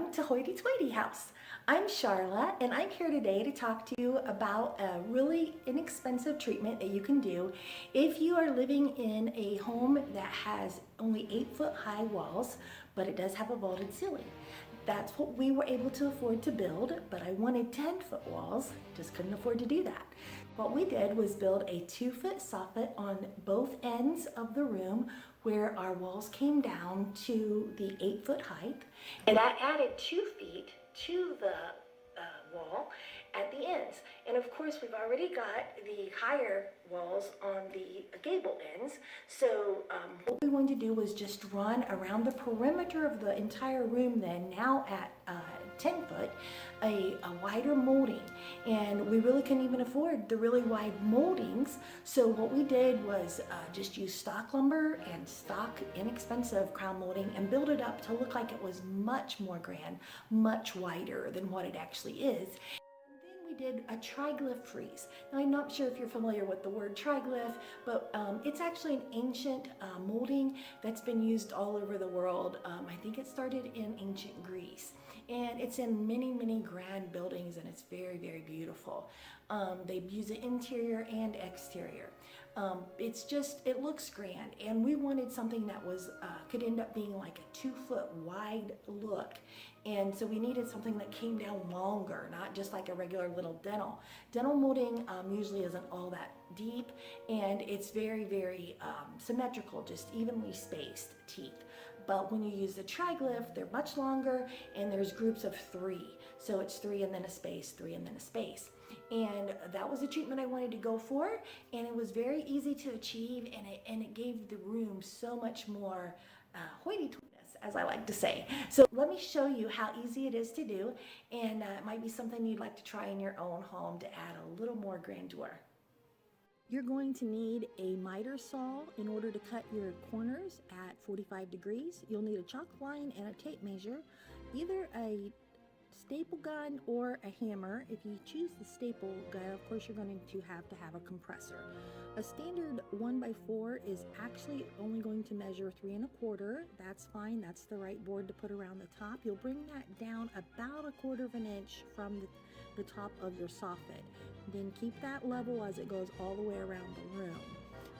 welcome to Hoity Toity House. I'm Charla and I'm here today to talk to you about a really inexpensive treatment that you can do if you are living in a home that has only 8-foot high walls, but it does have a vaulted ceiling. That's what we were able to afford to build, but I wanted 10-foot walls, just couldn't afford to do that. What we did was build a 2-foot soffit on both ends of the room where our walls came down to the 8-foot height, and that added 2 feet to the wall at the ends. And of course, we've already got the higher walls on the gable ends. So what we wanted to do was just run around the perimeter of the entire room then, now at 10 foot, a wider molding. And we really couldn't even afford the really wide moldings. So what we did was just use stock lumber and stock inexpensive crown molding and build it up to look like it was much more grand, much wider than what it actually is. We did a triglyph frieze. Now, I'm not sure if you're familiar with the word triglyph, but it's actually an ancient molding that's been used all over the world. I think it started in ancient Greece, and it's in many, many grand buildings, and it's very, very beautiful. They use it interior and exterior. It looks grand, and we wanted something that was could end up being like a 2-foot wide look. And so we needed something that came down longer, not just like a regular little dental. Dental molding usually isn't all that deep, and it's very, very symmetrical, just evenly spaced teeth. But when you use the triglyph, they're much longer, and there's groups of 3. So it's 3 and then a space, 3 and then a space. And that was the treatment I wanted to go for, and it was very easy to achieve, and it gave the room so much more hoity-toityness, as I like to say. So let me show you how easy it is to do, and it might be something you'd like to try in your own home to add a little more grandeur. You're going to need a miter saw in order to cut your corners at 45 degrees. You'll need a chalk line and a tape measure, either a staple gun or a hammer. If you choose the staple gun, of course, you're going to have a compressor. A standard 1x4 is actually only going to measure 3 1/4. That's fine. That's the right board to put around the top. You'll bring that down about 1/4 inch from the top of your soffit. Then keep that level as it goes all the way around the room.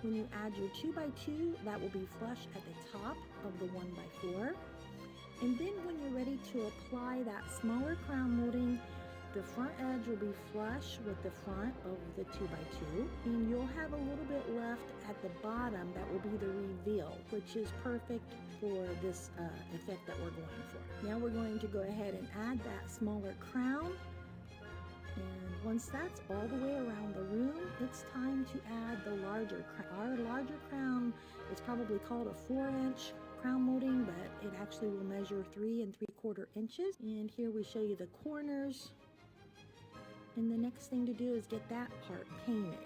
When you add your 2x2, that will be flush at the top of the 1x4. And then when you're ready to apply that smaller crown molding, the front edge will be flush with the front of the 2x2, and you'll have a little bit left at the bottom that will be the reveal, which is perfect for this effect that we're going for. Now we're going to go ahead and add that smaller crown, and once that's all the way around the room, it's time to add the larger crown. Our larger crown is probably called a 4-inch crown molding, but it actually will measure 3 3/4 inches. And here we show you the corners. And the next thing to do is get that part painted.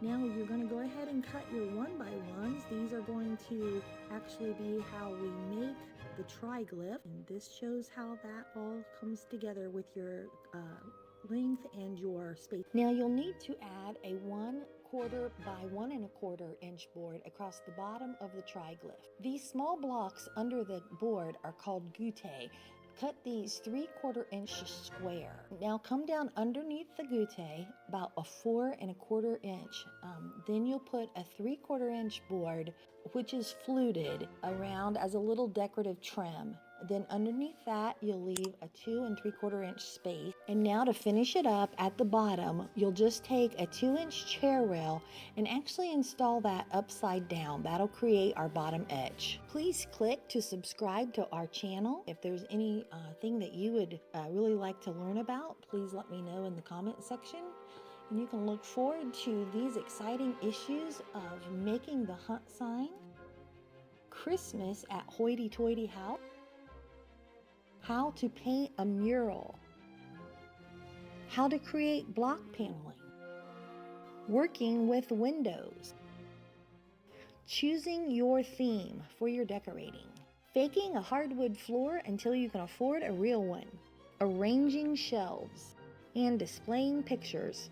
Now you're going to go ahead and cut your 1x1s. These are going to actually be how we make the triglyph. And this shows how that all comes together with your length and your space. Now you'll need to add a 1/4 by 1 1/4 inch board across the bottom of the triglyph. These small blocks under the board are called goutte. Cut these 3/4 inch square. Now come down underneath the goutte about a 4 1/4 inch. Then you'll put a 3/4 inch board, which is fluted around as a little decorative trim. Then underneath that, you'll leave a 2 3/4 inch space. And now to finish it up at the bottom, you'll just take a 2-inch chair rail and actually install that upside down. That'll create our bottom edge. Please click to subscribe to our channel. If there's anything that you would really like to learn about, please let me know in the comment section. And you can look forward to these exciting issues of making the hunt sign, Christmas at Hoity Toity House, how to paint a mural, how to create block paneling, working with windows, choosing your theme for your decorating, faking a hardwood floor until you can afford a real one, arranging shelves, and displaying pictures.